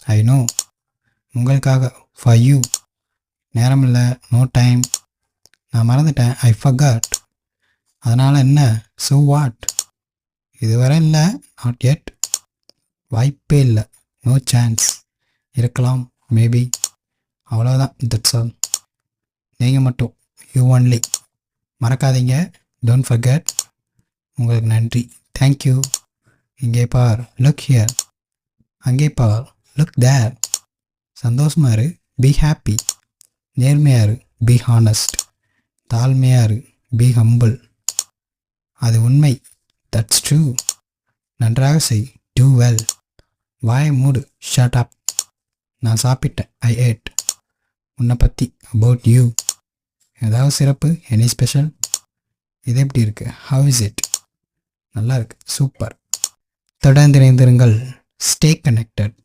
I know, உங்களுக்காக, for you. நேரம் இல்லை, நோ டைம். நான் மறந்துட்டேன், ஐ ஃபர்காட். அதனால் என்ன, ஸோ வாட்? இதுவரை இல்லை, நாட் yet. வாய்ப்பே இல்லை, நோ சான்ஸ். இருக்கலாம், மேபி. அவ்வளோதான், தட்ஸ் ஆல். நீங்கள் மட்டும், யூ ஒன்லி. மறக்காதீங்க, டோன்ட் ஃபர்கெட். உங்களுக்கு நன்றி, தேங்க்யூ. இங்கே பார், லுக் ஹியர். அங்கே பார், லுக் தேர். சந்தோஷமா இரு, பி ஹாப்பி. நேர்மையா இரு, பி ஹானஸ்ட். தாழ்மையா இரு, பி ஹம்பிள். அது உண்மை, தட்ஸ் ட்ரூ. நன்றாக செய், டூ வெல். வாயை மூடு, ஷட் அப். நான் சாப்பிட்டேன், ஐ ஏட். உன்னை பற்றி, அபவுட் யூ. ஏதாவது சிறப்பு, எனி ஸ்பெஷல்? இது எப்படி இருக்கு, ஹவ் இஸ் இட்? நல்லா இருக்கு, சூப்பர். தொடர்ந்து இணைந்திருங்கள், ஸ்டே கனெக்டட்.